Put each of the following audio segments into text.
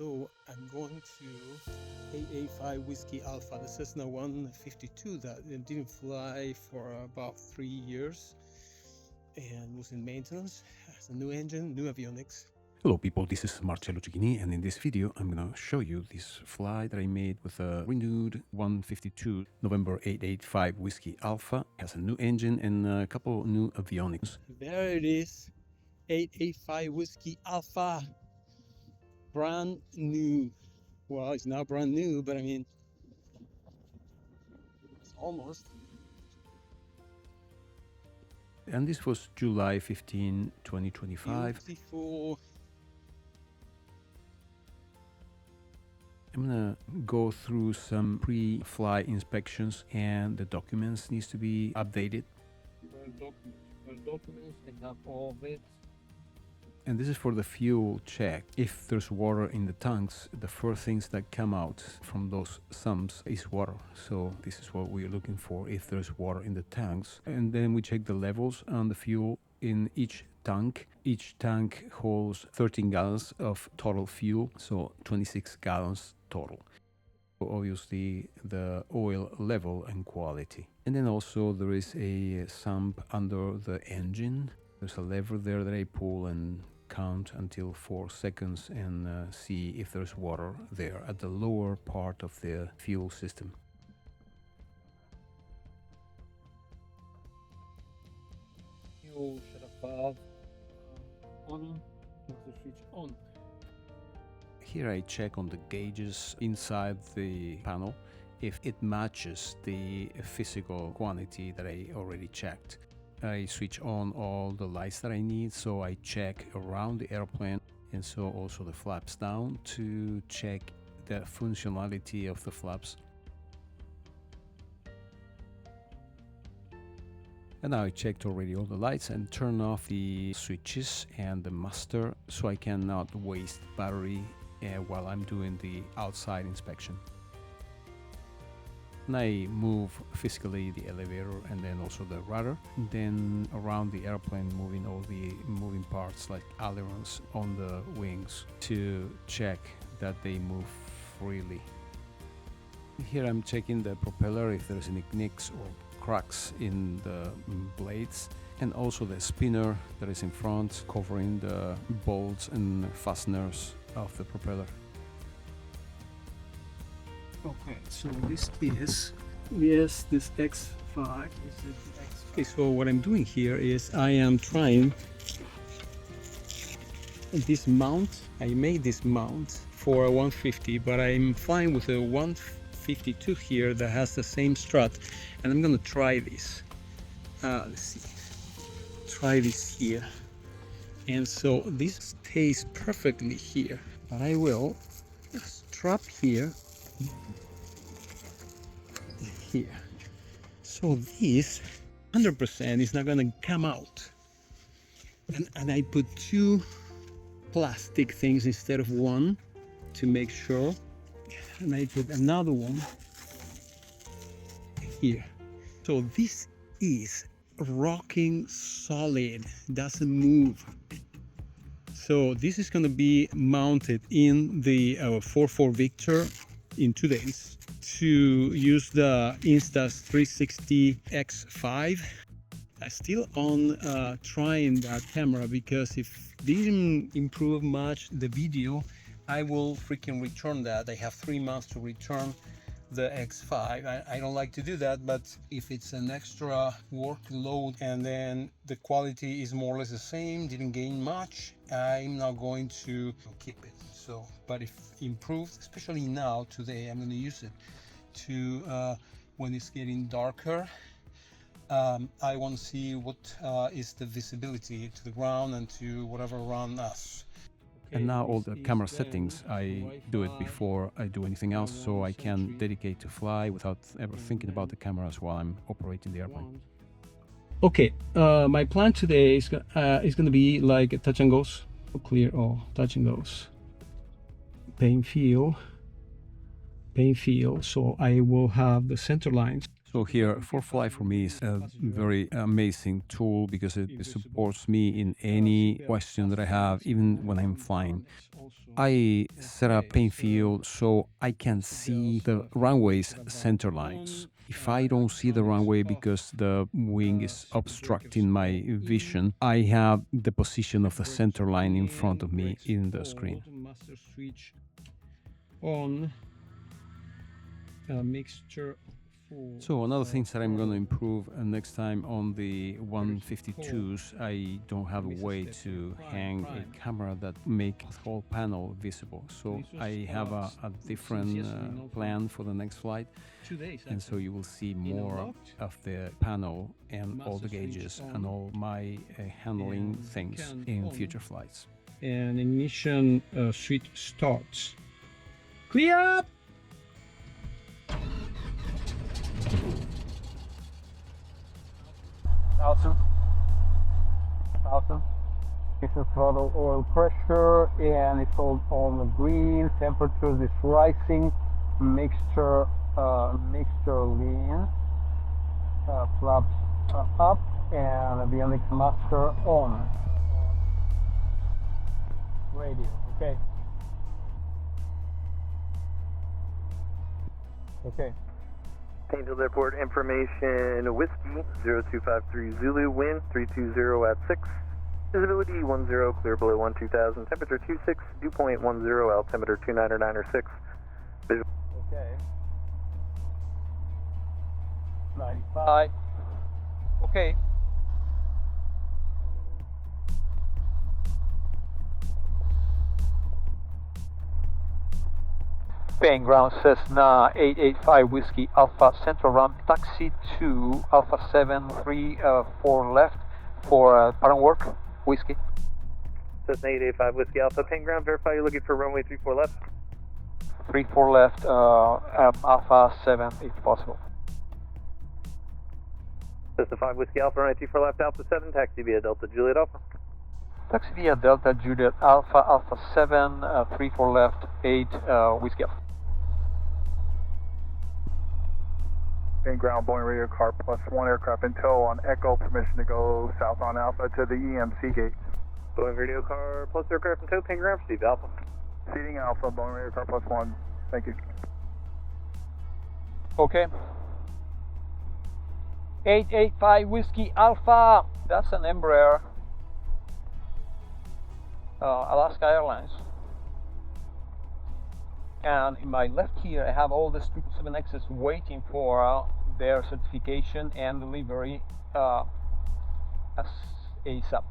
So I'm going to 885 Whiskey Alpha, the Cessna 152 that didn't fly for about 3 years and was in maintenance. Has a new engine, new avionics. Hello people, this is Marcello Cicchini, and in this video I'm gonna show you this flight that I made with a renewed 152 November 885 Whiskey Alpha. It has a new engine and a couple new avionics. There it is, 885 Whiskey Alpha, brand new. Well, it's not brand new, but I mean, it's almost. And this was July 15, 2025. Beautiful. I'm gonna go through some pre-flight inspections, and the documents needs to be updated. Documents, I have all of it. And this is for the fuel check. If there's water in the tanks, the first things that come out from those sumps is water. So this is what we're looking for, if there's water in the tanks. And then we check the levels on the fuel in each tank. Each tank holds 13 gallons of total fuel, so 26 gallons total. Obviously the oil level and quality. And then also there is a sump under the engine. There's a lever there that I pull and count until 4 seconds and see if there's water there at the lower part of the fuel system. Fuel shut off on, the switch on. Here I check on the gauges inside the panel if it matches the physical quantity that I already checked. I switch on all the lights that I need, so I check around the airplane and so also the flaps down to check the functionality of the flaps. And now I checked already all the lights and turn off the switches and the master so I cannot waste battery while I'm doing the outside inspection. And I move physically the elevator and then also the rudder, and then around the airplane moving all the moving parts like ailerons on the wings to check that they move freely. Here I'm checking the propeller if there's any nicks or cracks in the blades, and also the spinner that is in front covering the bolts and fasteners of the propeller. Okay, so this is, yes, this X5. Okay, so what I'm doing here is I am trying this mount. I made this mount for a 150, but I'm fine with a 152 here that has the same strut, and I'm gonna try this. Let's see, try this here, and so this stays perfectly here, but I will strap here. So this 100% is not gonna come out, and I put 2 plastic things instead of 1 to make sure, and I put another one here. So this is rocking solid, doesn't move. So this is gonna be mounted in the 44 Victor in 2 days to use the Insta360 X5. I'm still on trying that camera, because if it didn't improve much the video, I will freaking return that. I have 3 months to return the X5. I don't like to do that, but if it's an extra workload and then the quality is more or less the same, didn't gain much, I'm not going to keep it. So, but if improved, especially now today, I'm going to use it to when it's getting darker. I want to see what is the visibility to the ground and to whatever around us. And now all the camera settings, I do it before I do anything else, so I can dedicate to fly without ever thinking about the cameras while I'm operating the airplane. Okay, my plan today is going to be like a touch and goes. Clear all touch and goes. Paine Field. So I will have the center lines. So here, preflight for me is a very amazing tool because it supports me in any question that I have, even when I'm flying. I set up Paine Field so I can see the runway's center lines. If I don't see the runway because the wing is obstructing my vision, I have the position of the center line in front of me in the screen. Master switch on, mixture. So another thing that I'm going to improve next time on the 152s, I don't have a way to hang a camera that make the whole panel visible. So I have a different plan for the next flight, and so you will see more of the panel and all the gauges and all my handling things in future flights. And ignition switch starts. Clear! Awesome. It's a throttle oil pressure and it's all on the green. Temperature is rising. Mixture lean. Flaps up and avionics master on. Radio. Okay. Paine Field Airport information, Whiskey 0253 Zulu, wind 320 at 6, visibility 10, clear below 12,000, temperature 26, dew point 10, altimeter 299 or 6. Visual. Okay. 95. Okay. Paine ground Cessna 885 Whiskey Alpha Central Ramp taxi to Alpha 734 left for pattern work. Whiskey. Cessna 885 Whiskey Alpha, Paine ground, verify you're looking for runway 34 left. 34 left, Alpha 7 if possible. Cessna 5 Whiskey Alpha, runway 34 left, Alpha 7, taxi via Delta Juliet Alpha. Taxi via Delta Juliet Alpha, Alpha 7, 34 left, 8 Whiskey Alpha. Paine ground, Boeing radio car +1 aircraft in tow on Echo, permission to go south on Alpha to the EMC gate. Boeing radio car plus aircraft in tow, Paine ground, receive Alpha. Seating Alpha, Boeing radio car +1. Thank you. Okay. 885 Whiskey Alpha, that's an Embraer, Alaska Airlines. And in my left here, I have all the 777Xs waiting for their certification and delivery as ASAP.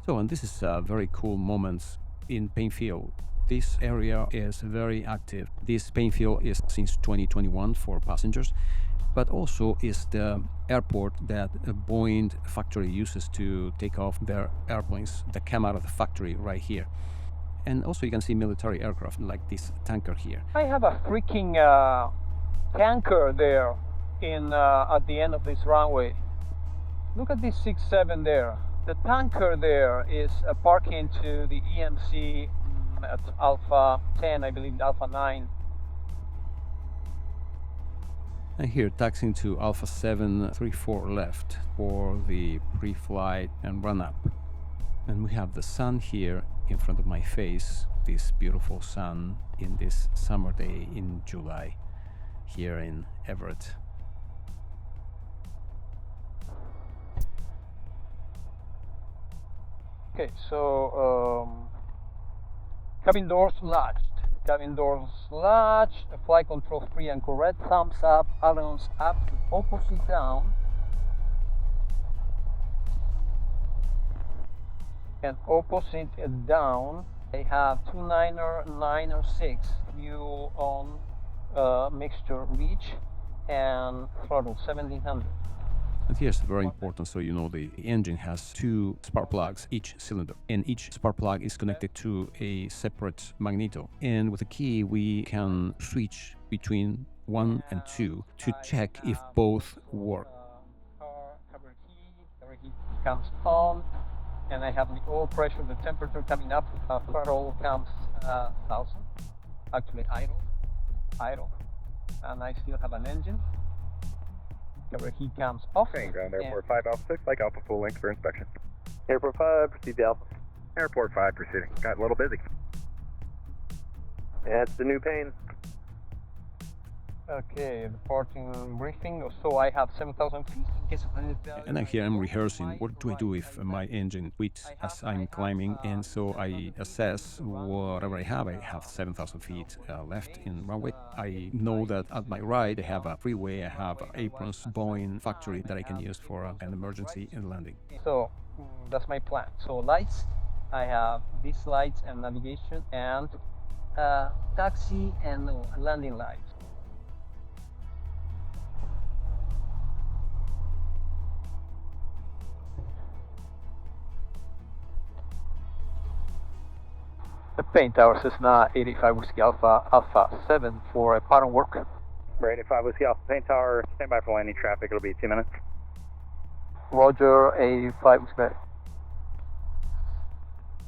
So, and this is a very cool moment in Paine Field. This area is very active. This Paine Field is since 2021 for passengers, but also is the airport that a Boeing factory uses to take off their airplanes that come out of the factory right here. And also you can see military aircraft like this tanker here. I have a freaking tanker there in at the end of this runway. Look at this 6-7 there. The tanker there is parking to the EMC at Alpha 10, I believe Alpha 9. And here taxiing to Alpha 734 left for the pre-flight and run-up. And we have the sun here in front of my face, this beautiful sun in this summer day in July here in Everett. Okay, so cabin doors latched. Cabin doors latched, flight control free and correct, thumbs up, ailerons up, opposite down, and opposite down. I have 29er, 9 or 6, fuel on, mixture reach, and throttle 1700. And here's very important, so you know the engine has 2 spark plugs each cylinder, and each spark plug is connected to a separate magneto. And with a key we can switch between 1 and 2 to check if both work. Cover key comes on, and I have the oil pressure, the temperature coming up. Throttle comes 1000. Actually idle, and I still have an engine. Heat comes off. Paine ground, Airport 5 Alpha 6, like Alpha full length for inspection. Airport 5, proceed to Alpha. Airport 5 proceeding. Got a little busy. Yeah, it's the new Paine. Okay, departing briefing. So I have 7,000 feet in case of any failure. And here I'm rehearsing what do I do if my engine quits as I'm climbing, and so I assess whatever I have. I have 7,000 feet left in runway. I know that at my right I have a freeway, I have aprons, Boeing factory that I can use for an emergency landing. So that's my plan. So lights, I have these lights and navigation and taxi and landing lights. The Paine Tower Cessna 85 Whiskey Alpha 7 for a pattern work. Right, 85 Whiskey Alpha Paine Tower, stand by for landing traffic, it'll be 2 minutes. Roger, 85 Whiskey. I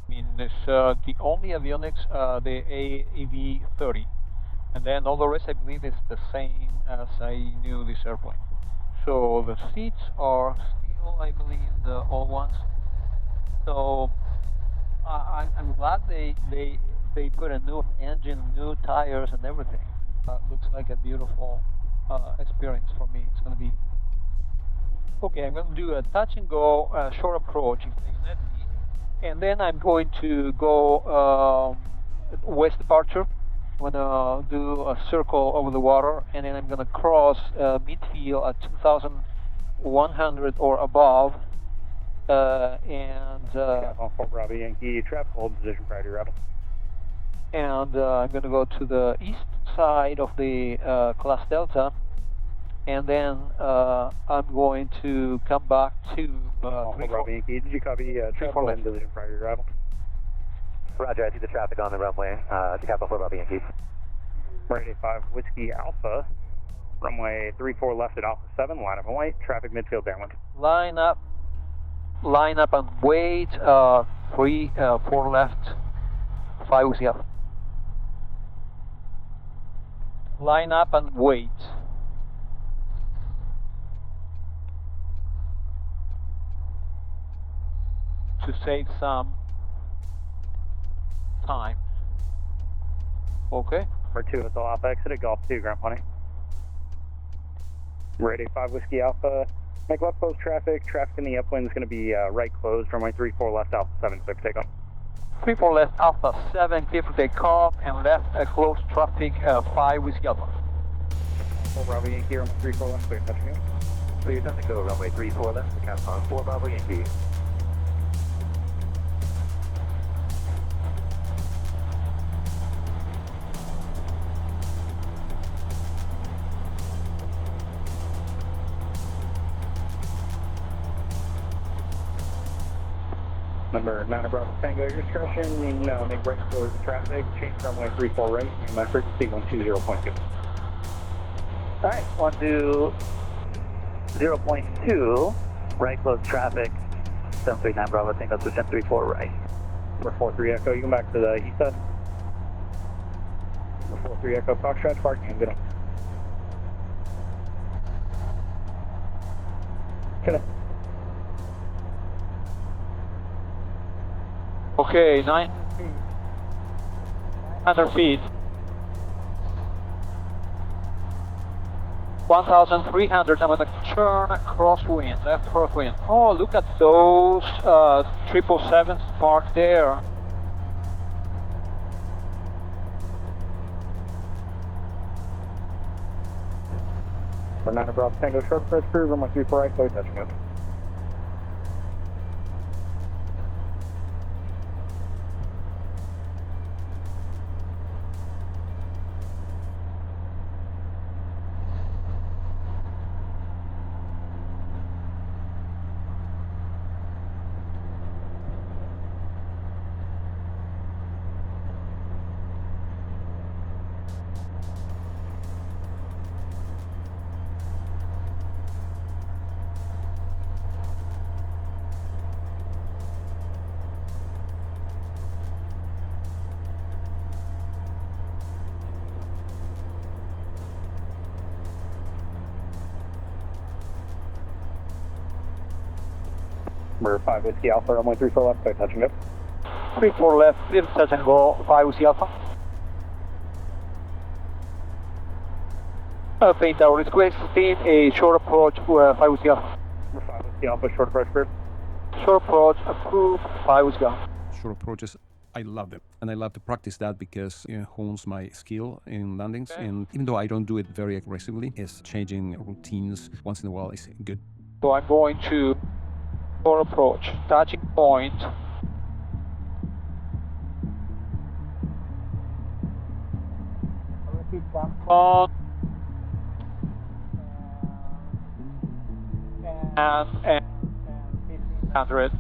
mean, it's the only avionics, the AV30. And then all the rest I believe is the same as I knew this airplane. So the seats are still, I believe, the old ones. So I'm glad they put a new engine, new tires and everything. Looks like a beautiful experience for me. It's going to be okay. I'm going to do a touch and go short approach if they let me, and then I'm going to go west departure. I'm going to do a circle over the water, and then I'm going to cross midfield at 2,100 or above. Fort Bravo Yankee, traffic hold position prior to arrival. And I'm going to go to the east side of the Class Delta, and then I'm going to come back to Fort Bravo Yankee, did you copy traffic hold position prior to arrival? Roger, I see the traffic on the runway. Decathlons Fort Bravo Yankee. Right, 85 Whiskey Alpha, runway 34 left at Alpha 7, line up and wait, traffic midfield downwind. Line up and wait, 4 left, 5 Whiskey Alpha. Line up and wait. To save some time. Okay. Number 2 at the Alpha exit at Golf 2, Ground Pony. Ready 5 Whiskey Alpha, make left close traffic. Traffic in the upwind is going to be right closed, runway 34 left Alpha 7, clear for takeoff. 34 left Alpha 7, clear for takeoff, and left close traffic 5 Whiskey Alpha. Fort Bravo Yankee, runway 34 left, clear, touching you. Clear to go, runway 34 left, Decathlons Fort Bravo Yankee. Number 9 Bravo Tango, your discretion, make right towards the traffic, change runway 34 right, and my frequency 120.2. Alright, 120.2, right close traffic, 739 Bravo Tango to 1034 right. Number 43 Echo, you come back to the east side. Number 43 Echo, Foxtrot, parking, and good on. Connect. Okay, 900 feet. 1,300. I'm gonna turn crosswind, left crosswind. Oh, look at those 777s parked there. For 9 Bravo Tango, short press through, runway 34 right, close, touching up. Number 5 Whiskey Alpha, runway 34 left, clear touch and go. 34 left, clear touch and go, 5 Whiskey Alpha. Paine Tower, requesting a short approach, 5 Whiskey Alpha. Number 5 Whiskey Alpha, short approach clear. Short approach, approved, 5 Whiskey Alpha. Short approaches, I love them. And I love to practice that because it hones my skill in landings. Okay. And even though I don't do it very aggressively, it's changing routines once in a while is good. So I'm going to short approach, touching point. On and 1500.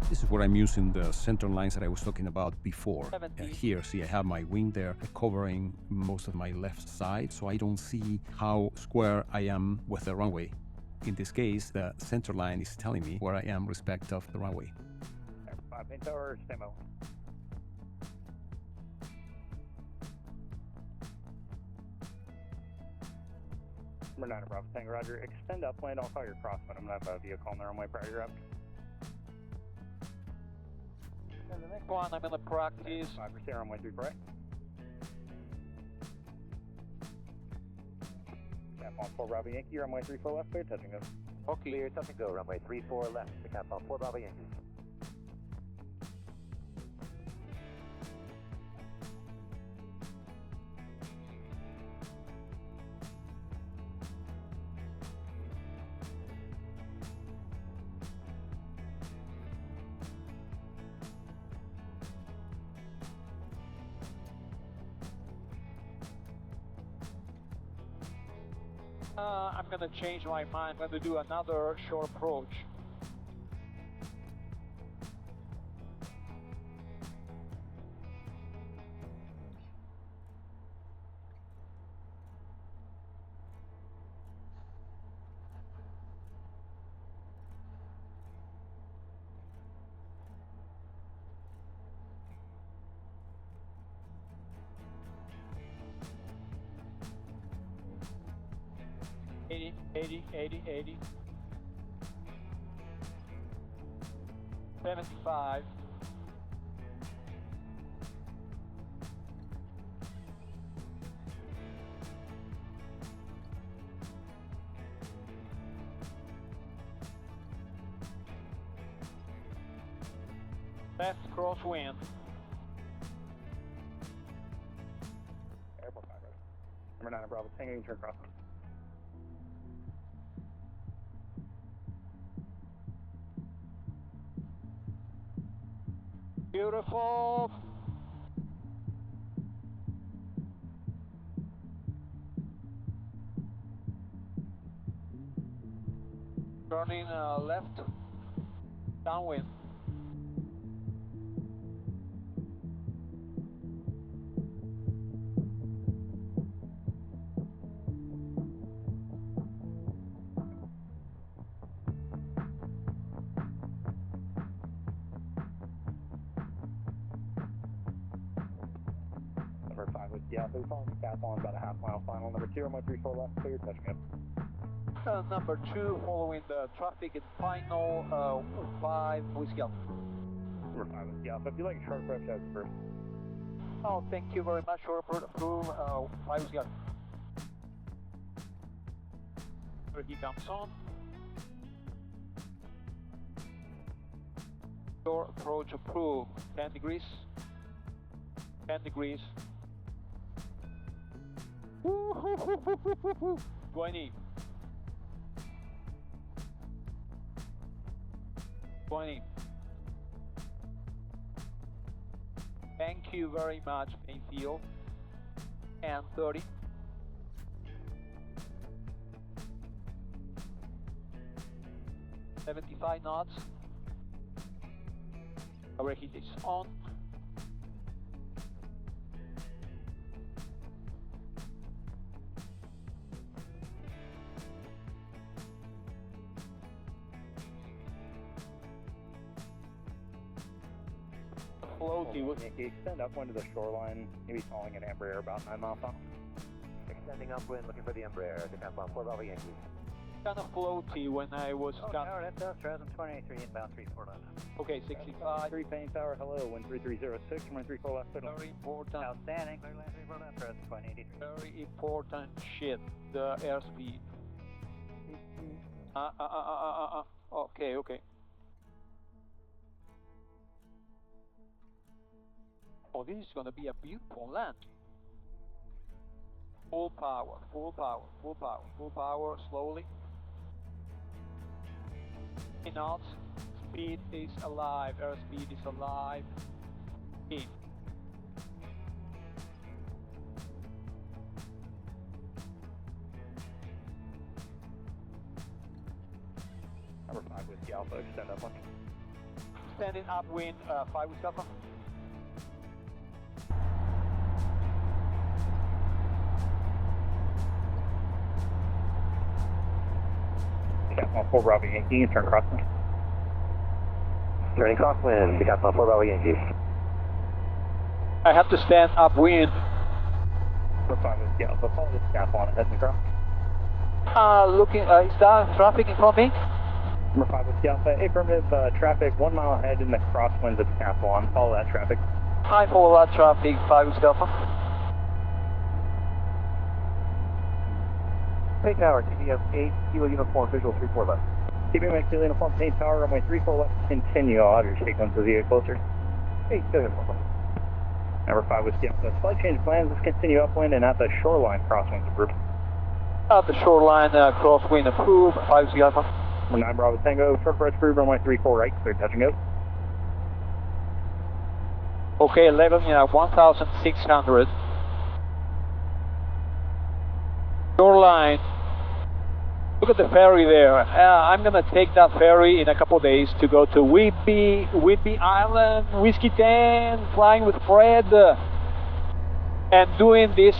This is where I'm using the center lines that I was talking about before. 70. Here, see, I have my wing there covering most of my left side, so I don't see how square I am with the runway. In this case, the center line is telling me where I am respect of the runway. 5 Paine Tower, stay mobile. Number 9 Bravo Tango, roger. Extend up, land, I'll call your crosswind. I'm going to have a vehicle on the runway prior to your up. And the next one, I'm going to practice 5% runway 34 right. Cap on 4 Bravo Yankee, runway 34 left, clear, touch and go. Okay. Clear, touch and go, runway 34 left, the cap on 4 Bravo Yankee. I'm going to change my mind. I'm going to do another short approach. Eighty, 75. Left crosswind. Airport 5 right. Number 9 Bravo Tango, you can turn cross. Beautiful. Turning left, downwind. Number 5 with Alpha, following Decathlons, about a half mile final. Number 2, runway 34 left, clear, touch and go. Number 2, following the traffic in final 5 Whiskey Alpha. Number 5 with Alpha, if you like a short approach, that's first. Oh, thank you very much. Short approach, approve 5 Whiskey Alpha. Here he comes on. Short approach approved. 10 degrees. 10 degrees. 20. 20. Thank you very much, Paine Field. And 30. 75 knots. Overheat is on. Floaty with extend upwind to the shoreline, maybe following an Embraer about 9 miles off. Extending upwind, looking for the Embraer. Decathlon 4 Bravo Yankee. kind of floaty when I was Tower, that's us, Transam 23, inbound 34 left. Okay, 65. 3 Paine Tower, hello, wind 3306, wind 34 left, signal. Very important. Outstanding, clear land 34 left, Transam 2083. Very important shit, the airspeed. Okay, okay. Oh, this is gonna be a beautiful land. Full power, full power, full power, full power, slowly. Knots, speed is alive, airspeed is alive. In. Number 5 Whiskey Alpha, extend upwind. Standing upwind, 5 with Alpha. Decathlon 4 Bravo Yankee, turn crosswind. Turning crosswind, Decathlon 4 Bravo Yankee. I have to stand upwind. Number 5 Whiskey Alpha, follow the Decathlon, head and cross. Looking, is that traffic in front of me? Number 5 Whiskey Alpha, affirmative, traffic 1 mile ahead in the crosswinds of Decathlon, follow that traffic. I follow that traffic, 5 with Alpha. Paine Tower, TBM 8, Kilo Uniform, visual 34 left. TBM 8, Kilo Uniform, Paine Tower, runway 34 left, continue, I'll have your sequence as you get closer. 8, Kilo Uniform. Number 5 Whiskey Alpha, slight change of plans, let's continue upwind and at the shoreline crosswinds approved. At the shoreline, crosswind approved, 5 with Alpha. Number 9 Bravo Tango, short approach approved, runway 34 right, clear touch and go. Okay, level 1,600. Shoreline. Look at the ferry there. I'm gonna take that ferry in a couple of days to go to Whidbey Island, Whiskey 10, flying with Fred, and doing this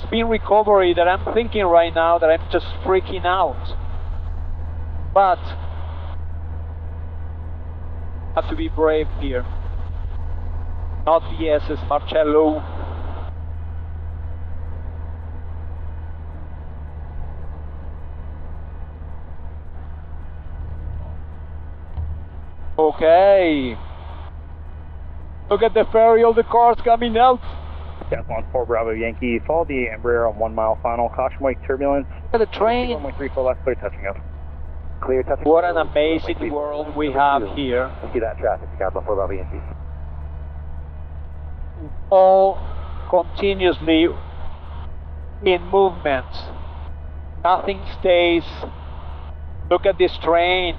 spin recovery that I'm thinking right now that I'm just freaking out. But have to be brave here. Not the SS Marcello. Okay. Look at the ferry, all the cars coming out. Decathlon 4 Bravo Yankee, follow the Embraer on 1 mile final, caution wake turbulence. Look at the train. Runway 34 left, clear touching up. Clear touching. What an amazing world we have here. See that traffic, Decathlon 4 Bravo Yankee. All continuously in movement. Nothing stays. Look at this train.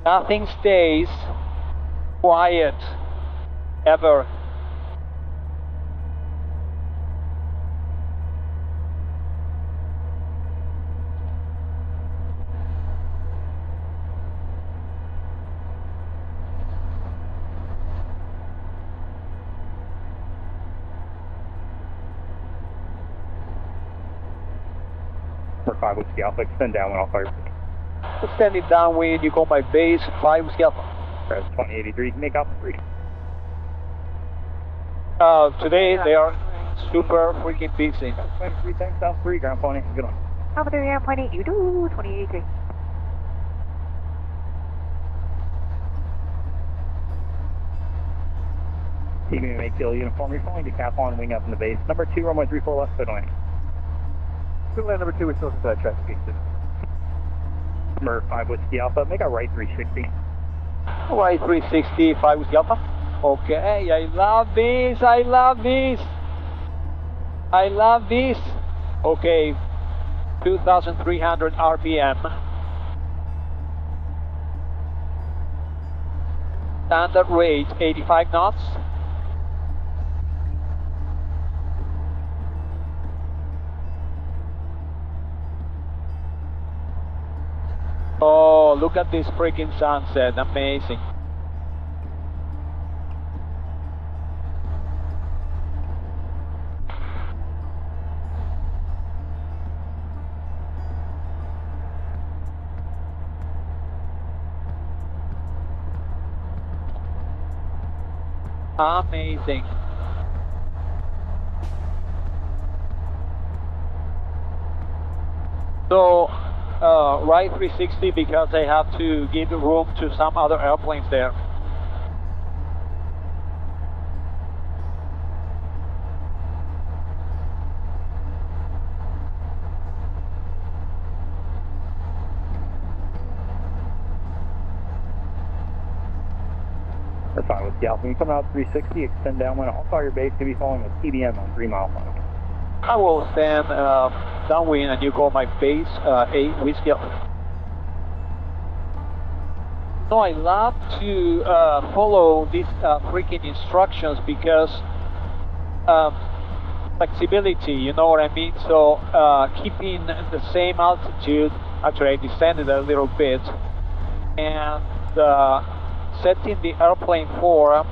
Nothing stays quiet ever. Number 5 Whiskey Alpha, extend downwind, I'll fire. Standing downwind, you call my base, 5 with Alpha. Press 2083, make Alpha 3. Today they are super freaking busy. 23, thanks, Alpha 3, ground point, good one. Alpha 3, ground point 8, you do, 2083. TBM 8 Kilo Uniform, you're following Decathlon, wing up in the base. Number 2, runway 34 left, clear to land. Clear land number 2, we're still inside traffic exit. Number 5 Whiskey Alpha, make a right 360. Right 360, 5 with Alpha. Okay, I love this, I love this. I love this. Okay, 2,300 RPM. Standard rate, 85 knots. Oh, Whoa, look at this freaking sunset, amazing. Amazing. So, right 360 because I have to give room to some other airplanes there. That's fine with the Alpha. When you come out 360, extend downwind. I'll fire your base. You'll be following a TBM on 3 mile flight. I will stand downwind and you call my base 8 Whiskey Alpha. No, I love to follow these freaking instructions because flexibility, you know what I mean? So keeping the same altitude, actually I descended a little bit, and setting the airplane for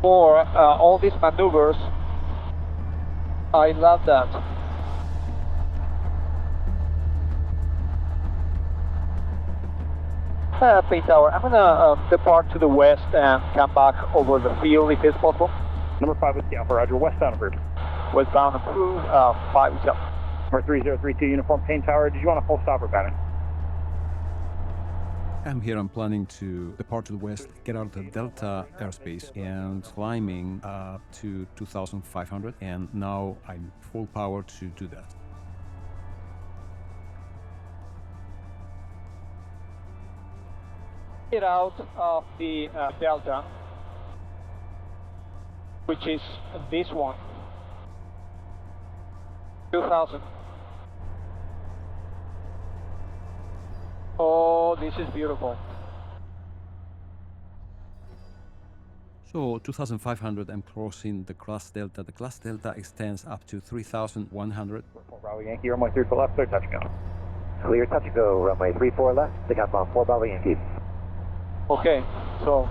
all these maneuvers. I love that. Paine Tower, I'm gonna depart to the west and come back over the field if it's possible. Number 5 with the Alpha, Roger. Westbound approved. Westbound approved, 5 with the Alpha. Number 3032 Uniform Paine Tower. Did you want a full stop or pattern? I'm here, I'm planning to depart to the west, get out of the Delta airspace and climbing up to 2,500, and now I'm full power to do that. Get out of the Delta, which is this one, 2,000. Oh, this is beautiful. So 2,500, I'm crossing the class Delta. The class Delta extends up to 3,100. Bravo Yankee, runway 34 left, clear touch and go. Clear touch and go, runway 34 left, Decathlon 4 Bravo Yankee. Okay, so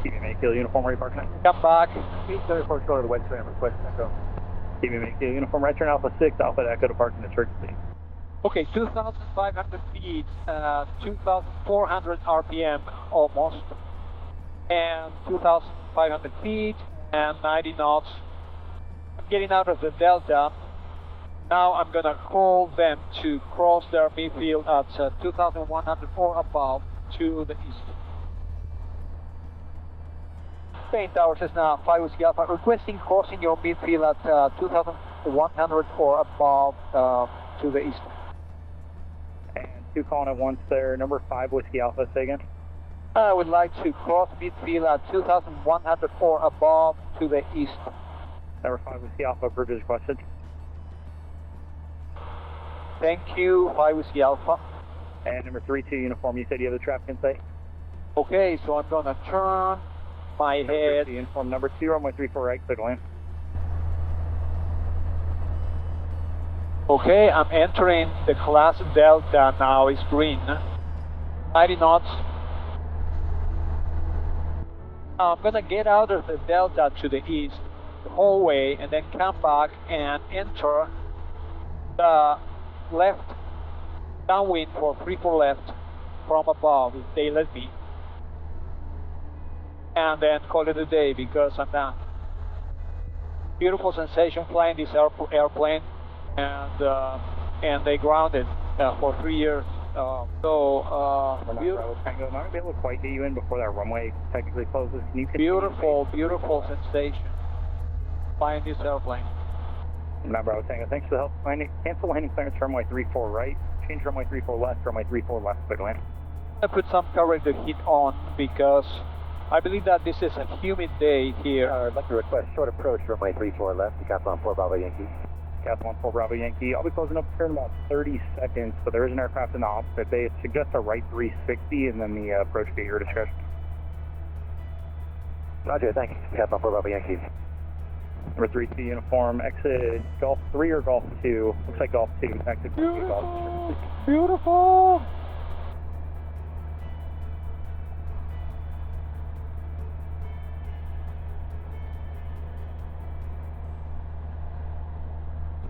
TBM Kilo Uniform, ready parking. come back. 34 go to the west tram, request echo. TBM Kilo Uniform, right turn Alpha 6, Alpha Echo to park in the church, please. Okay, 2,500 feet, 2,400 RPM almost, and 2,500 feet and 90 knots. I'm getting out of the Delta. Now I'm gonna call them to cross their midfield at 2,100 or above to the east. Paine Tower says now 5 Whiskey Alpha, requesting crossing your midfield at 2,100 or above to the east. And 2 calling at once there, number 5 Whiskey Alpha, say again. I would like to cross midfield at 2,100 or above to the east. Number 5 Whiskey Alpha, approved as requested. Thank you, 5 Whiskey Alpha. And number 32 Uniform, you said you have the traffic in sight? Okay, so I'm gonna turn my head. Uniform number 2, runway 34 right, clear to land. Okay, I'm entering the class Delta now, it's green. 90 knots. I'm gonna get out of the Delta to the east, the whole way, and then come back and enter the left downwind for 34 left from above, if they let me. And then call it a day because I'm done. Beautiful sensation flying this airplane. And they grounded for 3 years. Beautiful. Tango, not gonna be able to quite get you in before that runway technically closes. Can you beautiful sensation flying this airplane. Bravo Tango, thanks for the help. Cancel landing clearance runway 34 right. Change runway 34 left. Runway 34 left. Clear to land. I put some carburetor heat on because I believe that this is a humid day here. I'd like to request short approach runway 34 left, Decathlon 4 Bravo Yankee. Decathlon 4 Bravo Yankee. I'll be closing up here in about 30 seconds, but there is an aircraft in the opposite bay. It suggests a right 360 and then the approach be at your discretion. Roger, thanks. Decathlon 4 Bravo Yankee. Number 32 Uniform, exit Golf 3 or Golf 2? Looks like Golf 2. Exit Golf 2. Beautiful!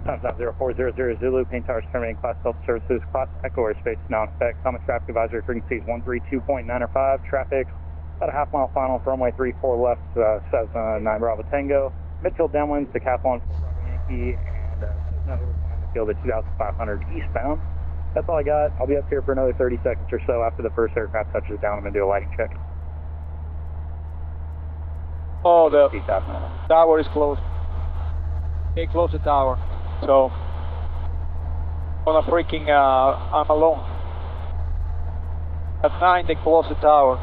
Times 0400 Zulu, Paine Towers terminating class health services, class Echo airspace now in effect. Common traffic advisory frequency is 132.905. Traffic about a half mile final for runway 34 left, 79 Bravo Tango. Midfield downwinds, Decathlons, 4 Bravo Yankee, and another flying the field at 2,500 eastbound. That's all I got. I'll be up here for another 30 seconds or so. After the first aircraft touches down, I'm going to do a lighting check. Oh, the tower is closed. They closed the tower. So, on a freaking, I'm alone. At 9, they closed the tower.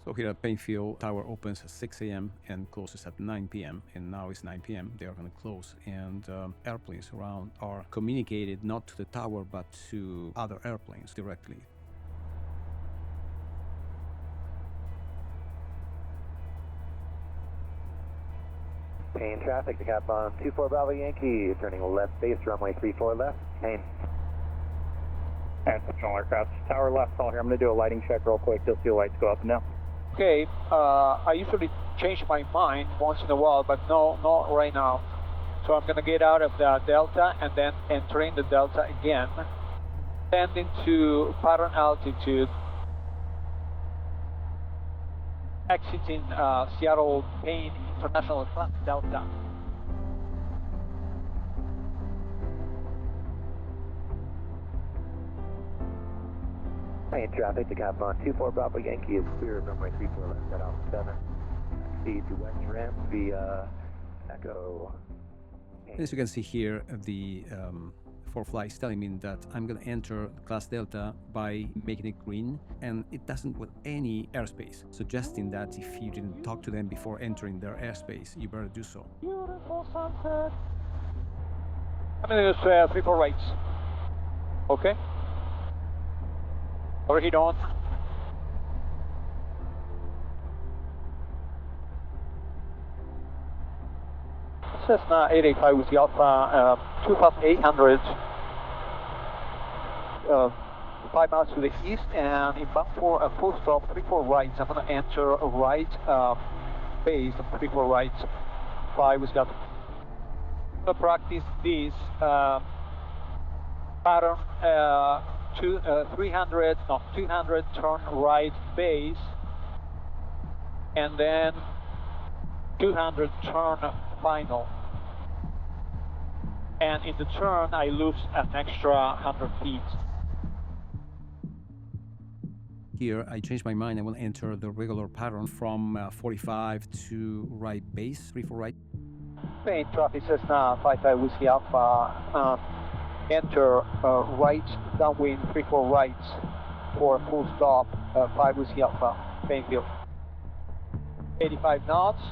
So here at Paine Field, tower opens at 6 a.m. and closes at 9 p.m. And now it's 9 p.m. They are going to close. And airplanes around are communicated not to the tower, but to other airplanes directly. Paine traffic, Decathlon 24 Bravo Yankee, turning left base, runway 34 left, Paine. And Central aircraft, tower left, all here. I'm going to do a lighting check real quick. You'll see the lights go up and down. Okay, I usually change my mind once in a while, but no, not right now. So I'm gonna get out of the Delta and then entering the Delta again, descending to pattern altitude, exiting Seattle Paine International Class Delta. Paine traffic, Decathlon 24 Bravo Yankee is clear of runway 34 left at Alpha 7. Proceed to west ramp via Echo. As you can see here, the for flights telling me that I'm going to enter class Delta by making it green, and it doesn't with any airspace, suggesting that if you didn't talk to them before entering their airspace, you better do so. Beautiful sunset. I'm going to do 3-4 rights. Okay. Overheat on. Cessna 885 with the Alpha 2,800, 5 miles to the east, and inbound for a full stop, 3-4 rights. I'm going to enter a right base of 3-4 rights. 5 with got. I'm going to practice this pattern. 200 turn right base, and then 200 turn final. And in the turn, I lose an extra 100 feet. Here, I changed my mind. I will enter the regular pattern from 45 to right base, 3-4 right. Paine traffic Cessna 55 Whiskey Alpha. Enter right downwind 3-4 rights for a full stop 5 Whiskey Alpha, Paine Field. 85 knots.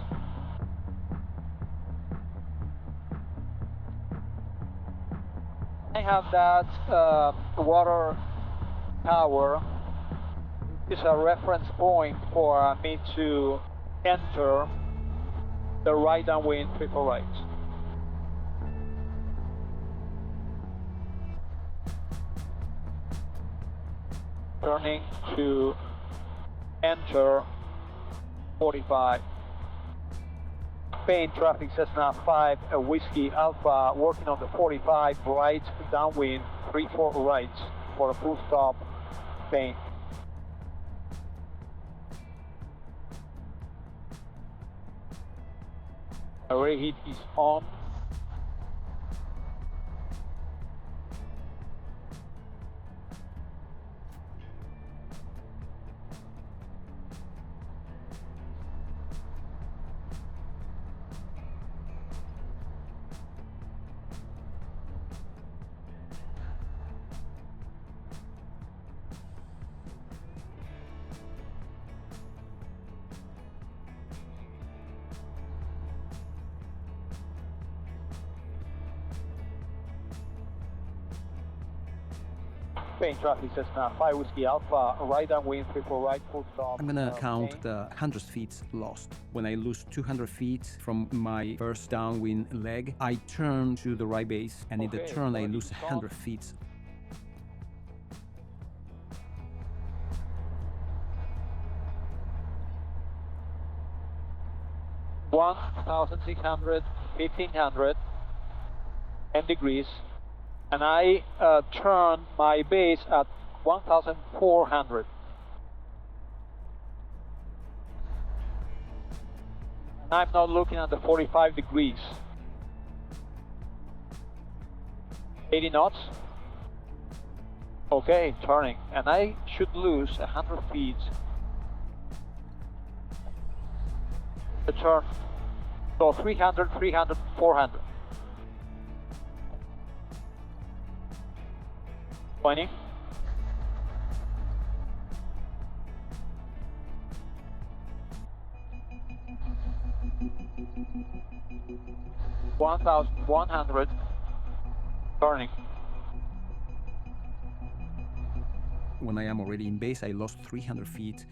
I have that water tower. It's a reference point for me to enter the right downwind 3-4 rights. Turning to enter 45. Paine traffic Cessna 5 Whiskey Alpha, working on the 45 right downwind 3-4 rights for a full stop Paine. Reheat is on. Paine traffic Cessna 5 Whiskey Alpha, right downwind 3-4 right, full stop. I'm gonna count the 100 feet lost. When I lose 200 feet from my first downwind leg, I turn to the right base, and in the turn I lose 100 feet. $1,600, $1,500. 10 degrees, and I turn my base at 1,400. And I'm not looking at the 45 degrees. 80 knots. Okay, turning, and I should lose 100 feet. The turn. So 300, 300, 400. 20. $1,100. Turning. When I am already in base, I lost 300 feet.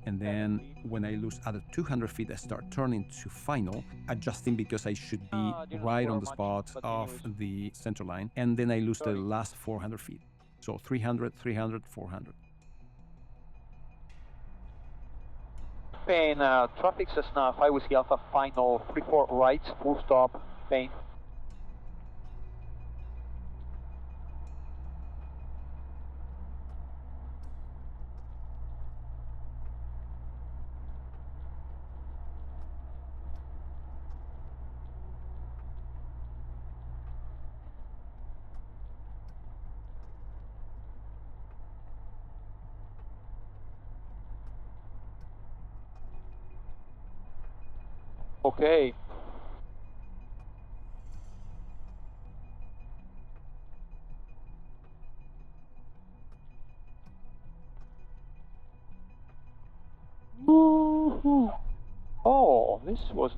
And then when I lose other 200 feet, I start turning to final, adjusting because I should be right on the spot of the center line. And then I lose the last 400 feet. So 300, 300, 400. Paine, traffic Cessna 5 Whiskey Alpha, final 34 right, full stop, Paine. Okay. Woohoo! Oh, this was.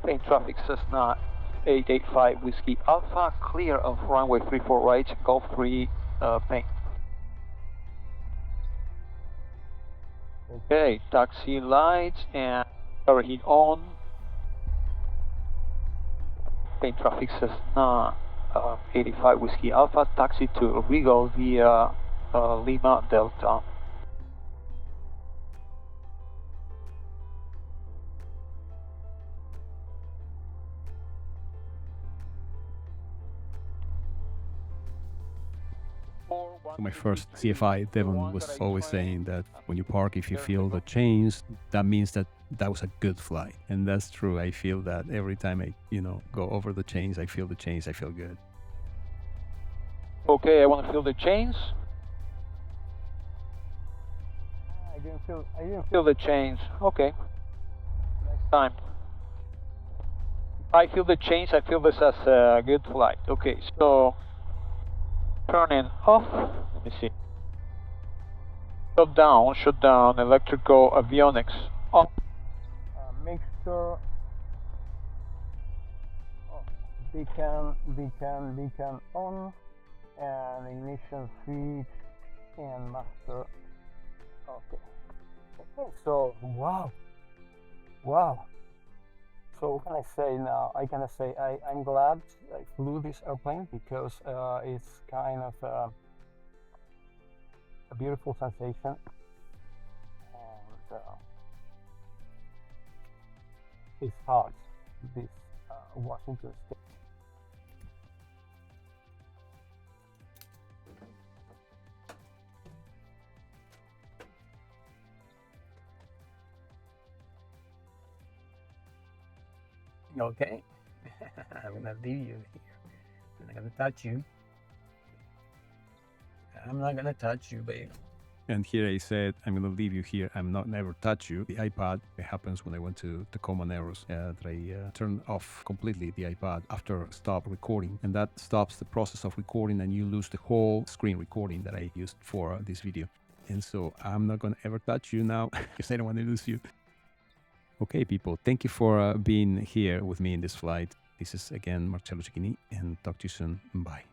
Paine traffic Cessna 885 Whiskey Alpha, clear of runway 34 right, Gulf 3, Paine. Okay, taxi lights and overheat on. Paine traffic Cessna 85 Whiskey Alpha, taxi to Regal via Lima Delta. My first CFI, Devon, was always saying that when you park, if you feel the change, that means that was a good flight. And that's true. I feel that every time I, go over the chains, I feel the chains, I feel good. Okay, I want to feel the chains. I didn't feel the chains. Okay. Next time. If I feel the chains, I feel this as a good flight. Okay, so turning off. Let me see. Shut down, electrical avionics off. Mixture. Beacon on, and ignition switch and master. Okay. So wow. So what can I say now? I'm glad I flew this airplane because it's kind of a beautiful sensation, and it's hard, this Washington State. Okay, I'm gonna leave you here. I'm not gonna touch you. I'm not gonna touch you, babe. And here I said, I'm going to leave you here. I'm not never touch you. The iPad, it happens when I went to Tacoma Narrows, that I turned off completely the iPad after stop recording. And that stops the process of recording and you lose the whole screen recording that I used for this video. And so I'm not going to ever touch you now because I don't want to lose you. Okay, people, thank you for being here with me in this flight. This is again Marcello Cicchini, and talk to you soon. Bye.